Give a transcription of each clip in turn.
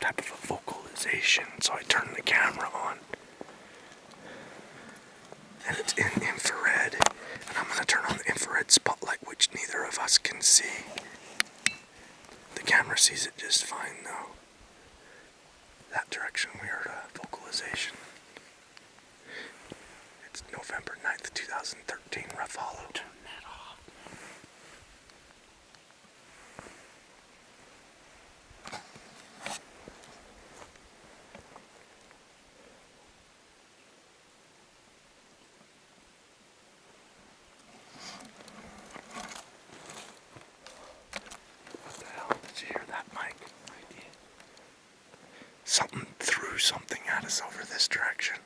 type of a vocalization. So I turn the camera on. And it's in infrared. And I'm going to turn on the infrared spotlight, which neither of us can see. The camera sees it just fine, though. That direction we heard a vocalization. It's November 9th, 2013, Rough Hollow. Turn that off. What the hell? Did you hear that, Mike? I did. Something threw something at us over this direction.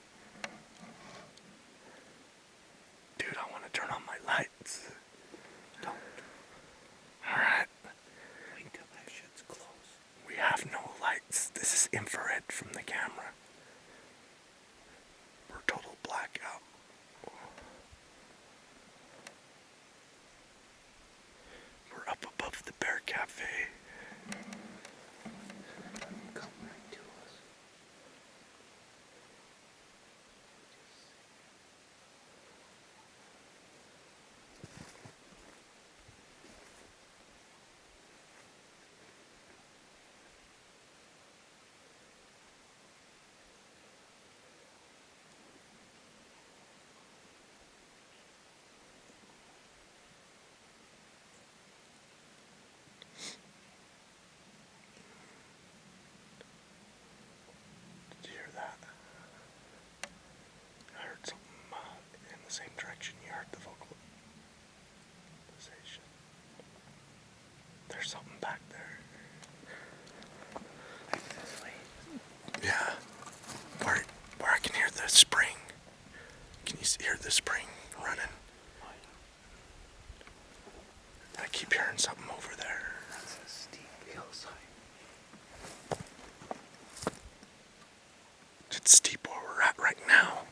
Dude, I want to turn on my lights. Don't. Alright. Wait till that shit's close. We have no lights. This is infrared from the camera. We're total blackout. We're up above the Bear Cafe. Come right to us. Same direction you heard the vocalization. There's something back there. Yeah. Where I can hear the spring. Can you hear the spring running? I keep hearing something over there. That's a steep hillside. It's steep where we're at right now.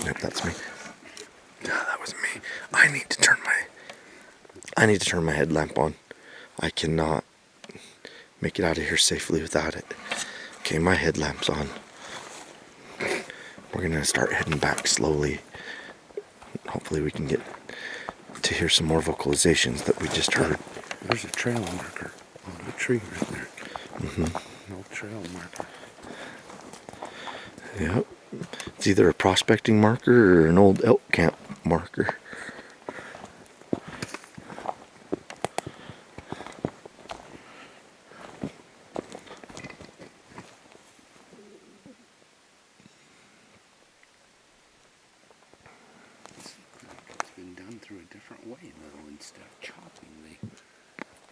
Yep, that's me. Yeah, that was me. I need to turn my headlamp on. I cannot make it out of here safely without it. Okay, my headlamp's on. We're gonna start heading back slowly. Hopefully we can get to hear some more vocalizations that we just heard. There's a trail marker on the tree right there. Mm-hmm. No trail marker. Yep. It's either a prospecting marker or an old elk camp marker. It's been done through a different way though. Instead of chopping, they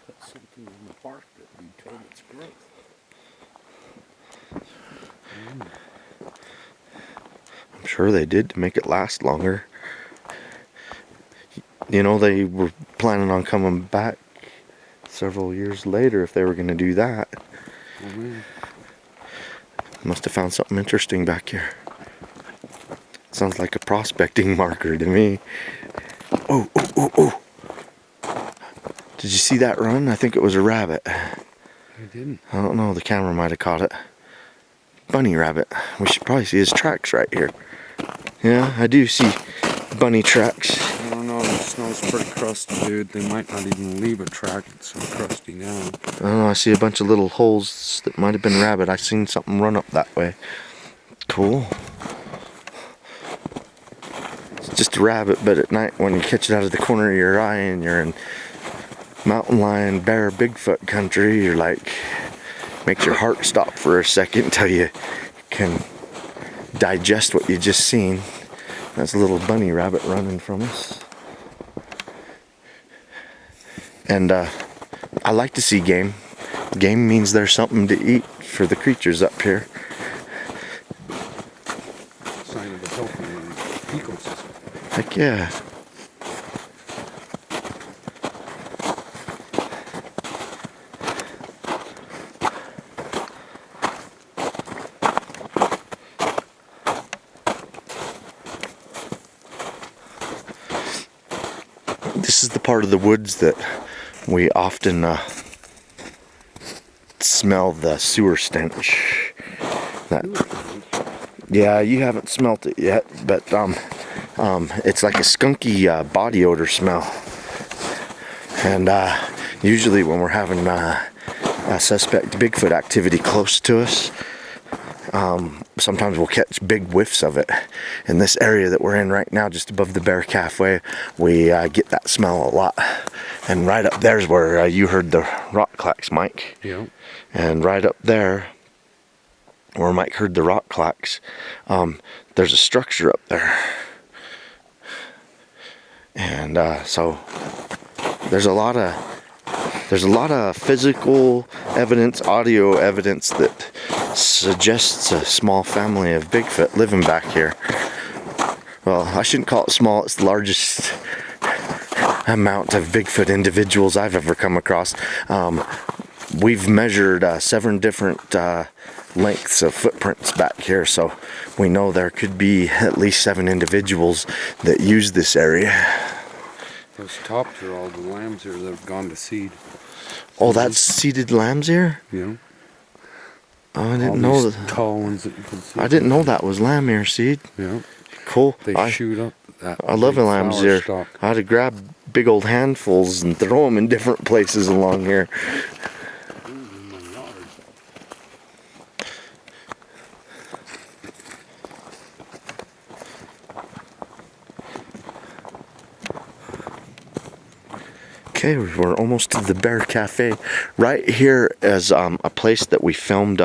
put something in the bark that retained its growth. I'm sure they did to make it last longer. You know, they were planning on coming back several years later if they were going to do that. Must have found something interesting back here. Sounds like a prospecting marker to me. Oh, oh, oh, oh. Did you see that run? I think it was a rabbit. I didn't. I don't know, the camera might have caught it. Bunny rabbit. We should probably see his tracks right here. Yeah, I do see bunny tracks. I don't know, the snow's pretty crusty, dude. They might not even leave a track. It's so crusty now. I don't know, I see a bunch of little holes that might have been rabbit. I seen something run up that way. Cool. It's just a rabbit, but at night when you catch it out of the corner of your eye and you're in mountain lion, bear, Bigfoot country, you're like, makes your heart stop for a second until you can digest what you just seen. That's a little bunny rabbit running from us. And I like to see game. Game means there's something to eat for the creatures up here. Sign of a healthy ecosystem. Heck yeah. This is the part of the woods that we often smell the sewer stench. Yeah, you haven't smelt it yet, but it's like a skunky body odor smell. And usually when we're having a suspect Bigfoot activity close to us, sometimes we'll catch big whiffs of it. In this area that we're in right now, just above the Bear Cafe, we get that smell a lot. And right up there's where you heard the rock clacks, Mike. Yeah. And right up there, where Mike heard the rock clacks, there's a structure up there. And so there's a lot of physical evidence, audio evidence that suggests a small family of Bigfoot living back here. Well, I shouldn't call it small, it's the largest amount of Bigfoot individuals I've ever come across. We've measured 7 different lengths of footprints back here, so we know there could be at least 7 individuals that use this area. Those tops are all the lambs here that have gone to seed. Oh, that's seeded lambs here? Yeah. Oh, I didn't know that. that. Tall ones that you can see. I didn't know that was lamb ear seed. Yeah. Cool. They shoot up that. I love a lamb's flower ear. stalk. I'd have grabbed big old handfuls and throw them in different places along here. Okay, we're almost to the Bear Cafe. Right here is a place that we filmed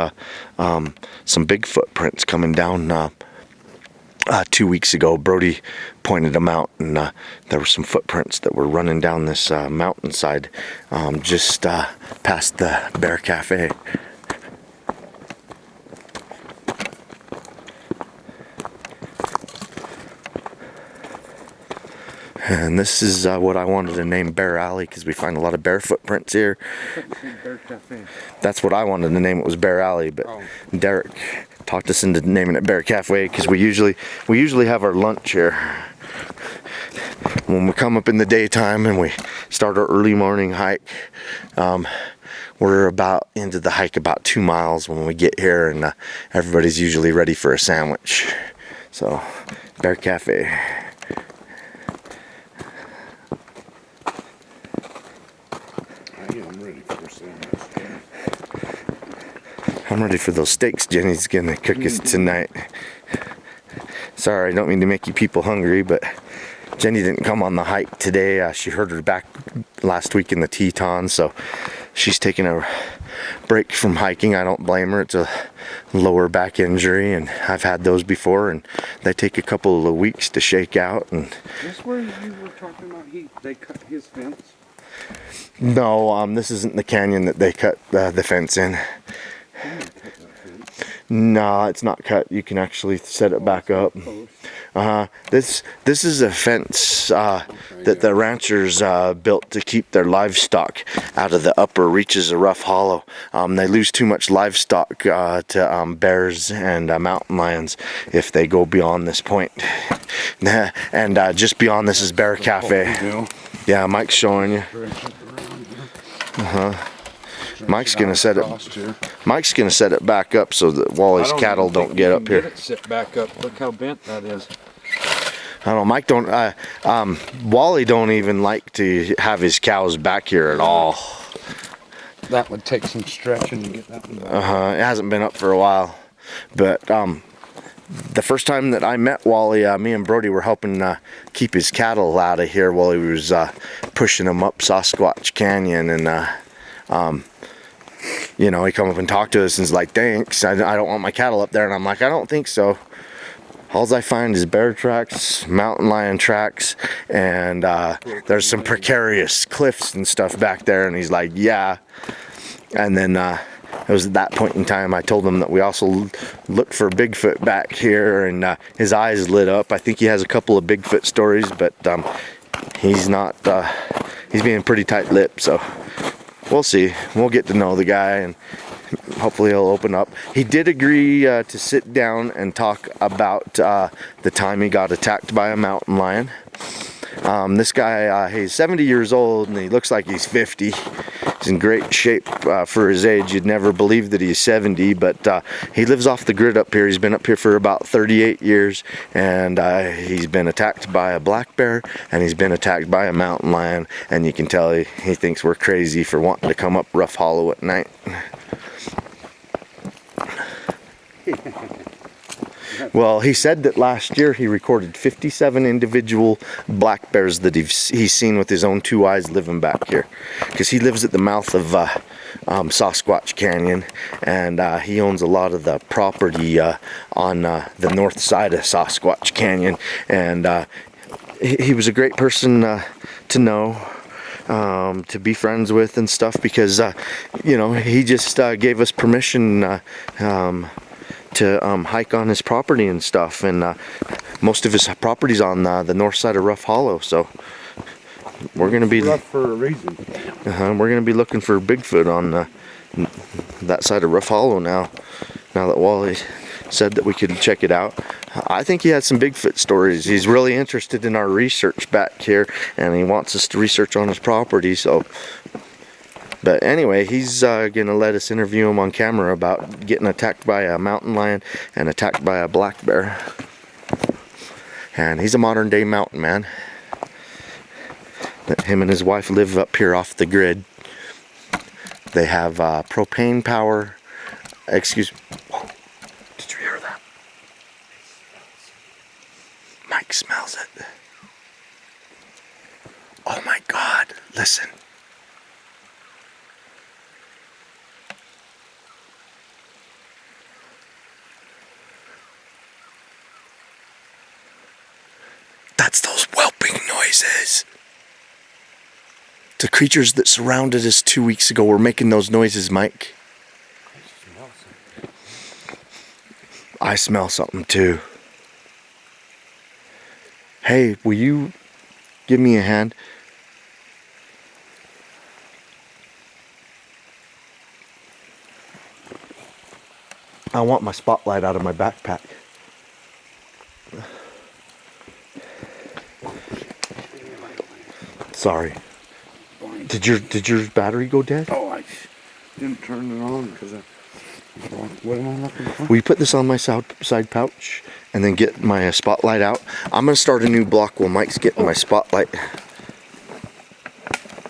some big footprints coming down 2 weeks ago. Brody pointed them out, and there were some footprints that were running down this mountainside just past the Bear Cafe. And this is what I wanted to name Bear Alley, because we find a lot of bear footprints here. Bear Cafe. That's what I wanted to name it, was Bear Alley, but Derek talked us into naming it Bear Cafe because we usually have our lunch here. When we come up in the daytime and we start our early morning hike, we're about into the hike about 2 miles when we get here, and everybody's usually ready for a sandwich. So, Bear Cafe. I'm ready for a sandwich. I'm ready for those steaks Jenny's gonna cook us tonight. Sorry, I don't mean to make you people hungry, but Jenny didn't come on the hike today. She hurt her back last week in the Tetons, so she's taking a break from hiking. I don't blame her. It's a lower back injury, and I've had those before, and they take a couple of weeks to shake out. And this where you were talking about they cut his fence? no, this isn't the canyon that they cut the fence in. No, it's not cut. You can actually set it back up. This is a fence that the ranchers built to keep their livestock out of the upper reaches of Rough Hollow. They lose too much livestock to bears and mountain lions if they go beyond this point. And just beyond this is Bear Cafe. Yeah, Mike's showing you. Mike's gonna set it back up so that Wally's cattle don't get up here. Get it set back up. Look how bent that is. I don't know. Mike don't. Wally don't even like to have his cows back here at all. That would take some stretching to get that one back. It hasn't been up for a while, but the first time that I met Wally, me and Brody were helping keep his cattle out of here while he was pushing them up Sasquatch Canyon, and you know, he come up and talked to us and was like, thanks, I don't want my cattle up there. And I'm like, I don't think so. All I find is bear tracks, mountain lion tracks, and there's some precarious cliffs and stuff back there. And he's like, yeah. And then it was at that point in time I told him that we also looked for Bigfoot back here, and his eyes lit up. I think he has a couple of Bigfoot stories, but he's not, he's being pretty tight-lipped, so we'll see. We'll get to know the guy, and hopefully he'll open up. He did agree to sit down and talk about the time he got attacked by a mountain lion. This guy, he's 70 years old, and he looks like he's 50. He's in great shape for his age. You'd never believe that he's 70, but he lives off the grid up here. He's been up here for about 38 years, and he's been attacked by a black bear, and he's been attacked by a mountain lion, and you can tell he thinks we're crazy for wanting to come up Rough Hollow at night. Well, he said that last year he recorded 57 individual black bears that he's seen with his own 2 eyes living back here. Because he lives at the mouth of Sasquatch Canyon, and he owns a lot of the property on the north side of Sasquatch Canyon. And he was a great person to know, to be friends with and stuff, because, you know, he just gave us permission to hike on his property and stuff, and most of his property's on the north side of Rough Hollow, so we're gonna be rough for a reason. We're gonna be looking for Bigfoot on that side of Rough Hollow now that Wally said that we could check it out. I think he has some Bigfoot stories. He's really interested in our research back here, and he wants us to research on his property, so. But anyway, he's gonna let us interview him on camera about getting attacked by a mountain lion and attacked by a black bear. And he's a modern day mountain man. Him and his wife live up here off the grid. They have propane power. Excuse me. Whoa. Did you hear that? Mike smells it. Oh my God, listen. That's those whelping noises. The creatures that surrounded us 2 weeks ago were making those noises, Mike. I smell something too. Hey, will you give me a hand? I want my spotlight out of my backpack. Sorry. Did your battery go dead? Oh, I didn't turn it on because what am I looking for? Will you put this on my side pouch and then get my spotlight out? I'm gonna start a new block while Mike's getting my spotlight.